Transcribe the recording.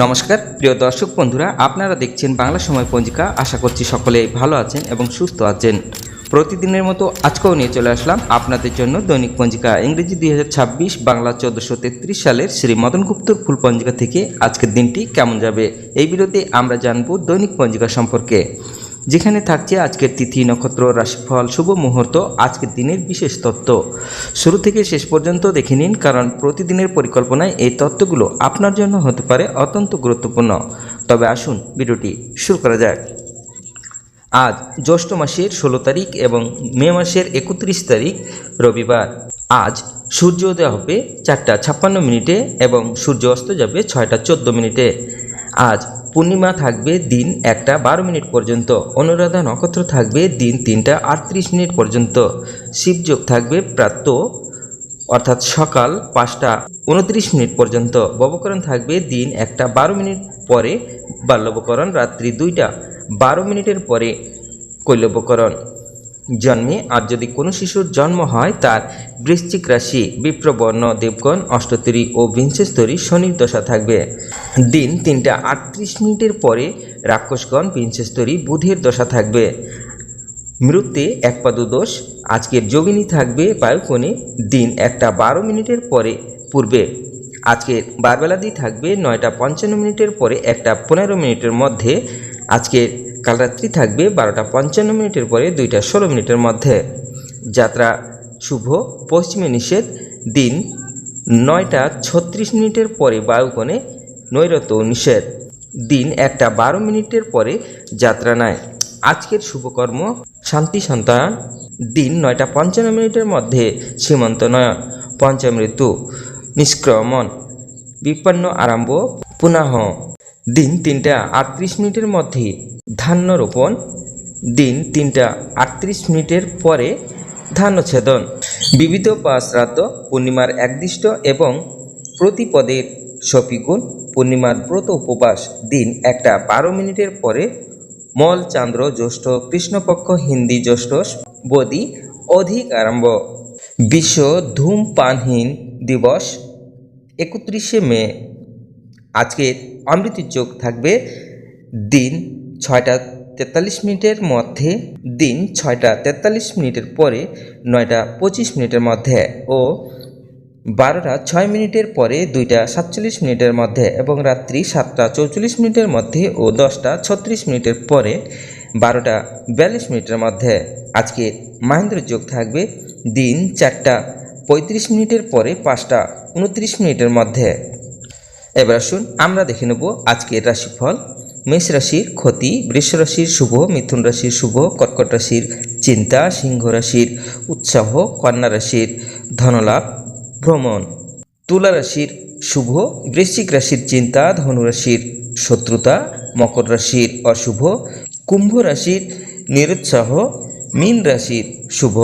নমস্কার প্রিয় দর্শক বন্ধুরা, আপনারা দেখছেন বাংলা সময় পঞ্জিকা। আশা করছি সকলে ভালো আছেন এবং সুস্থ আছেন। প্রতিদিনের মতো আজকেও নিয়ে চলে আসলাম আপনাদের জন্য দৈনিক পঞ্জিকা ইংরেজি 2026 বাংলা 1433 সালের শ্রী মদন গুপ্তর ফুল পঞ্জিকা থেকে আজকের দিনটি কেমন যাবে এই ভিডিওতে আমরা জানব দৈনিক পঞ্জিকা সম্পর্কে, যেখানে থাকছে আজকের তিথি, নক্ষত্র, রাশিফল, শুভ মুহূর্ত, আজকের দিনের বিশেষ তথ্য। শুরু থেকে শেষ পর্যন্ত দেখে নিন, কারণ প্রতিদিনের পরিকল্পনায় এই তথ্যগুলো আপনার জন্য হতে পারে অত্যন্ত গুরুত্বপূর্ণ। তবে আসুন ভিডিওটি শুরু করা যাক। আজ জ্যৈষ্ঠ মাসের 16 তারিখ এবং মে মাসের 31 তারিখ রবিবার। আজ সূর্যোদয় হবে 4টা 56 এবং সূর্য অস্ত যাবে 6টা 14 আজ পূর্ণিমা থাকবে দিন 1টা 12 পর্যন্ত। অনুরাধা নক্ষত্র থাকবে দিন 3টা 38 পর্যন্ত। শিবযোগ থাকবে প্রাতঃ অর্থাৎ সকাল 5টা 29 পর্যন্ত। ববকরণ থাকবে দিন 1টা 12 পরে বাল্যবকরণ, রাত্রি 2টা 12 পরে কৈলবকরণ। জন্মে আর যদি কোনো শিশুর জন্ম হয় তার বৃশ্চিক রাশি, বিপ্রবর্ণ, দেবগণ, অষ্টতরী ও বিংশস্তরী শনির দশা থাকবে। দিন 3টা 38 পরে রাক্ষসগণ, বিংশস্তরী বুধের দশা থাকবে। মৃত্যে একপাদু দোষ। আজকের যোগিনী থাকবে বায়ুকোণে দিন 1টা 12 পরে পূর্বে। আজকের বারবেলাদি থাকবে 9টা 55 পরে 1টা 15 মধ্যে। আজকের কালরাত্রি থাকবে 12টা 55 পরে 2টা 16 মধ্যে। যাত্রা শুভ, পশ্চিমে নিষেধ। দিন 9টা 36 পরে বায়ুকোণে নৈরত্য নিষেধ। দিন 1টা 12 পরে যাত্রা নাই। আজকের শুভকর্ম শান্তি সন্তান। দিন 9টা 55 মধ্যে সীমন্ত নয়ন। পঞ্চম ঋতু নিষ্ক্রমণ। বিপন্ন আরম্ভ পুনঃ। দিন 3টা 38 মধ্যে ধান্য রোপণ। দিন 3টা 38 পরে ধান্য ছেদন। বিবিধ বা শ্রাদ্ধ পূর্ণিমার একদিষ্ট এবং প্রতিপদের সপিগুণ। পূর্ণিমার ব্রত উপবাস দিন 1টা 12 পরে মল চান্দ্র জ্যৈষ্ঠ কৃষ্ণপক্ষ হিন্দি জ্যৈষ্ঠ বদি অধিক আরম্ভ। বিশ্ব ধূমপানহীন দিবস 31 মে। আজকের অমৃত যোগ থাকবে দিন 6টা 43 মধ্যে, দিন 6টা 43 পরে 9টা 25 মধ্যে ও 12টা 6 পরে 2টা 47 মধ্যে এবং রাত্রি 7টা 44 মধ্যে ও 10টা 36 পরে 12টা 42 মধ্যে। আজকে মহেন্দ্র যোগ থাকবে দিন 4টা 35 পরে 5টা 29 মধ্যে। এবার আসুন আমরা দেখে নেব আজকের রাশিফল। মেষ রাশির ক্ষতি, বৃষ রাশির শুভ, মিথুন রাশির শুভ, কর্কট রাশির চিন্তা, সিংহ রাশির উৎসাহ, কন্যা রাশির ধনলাভ, ভ্রমণ। তুলা রাশির শুভ, বৃশ্চিক রাশির চিন্তা, ধনু রাশির শত্রুতা, মকর রাশির অশুভ, কুম্ভ রাশির নিরুৎসাহ, মীন রাশির শুভ।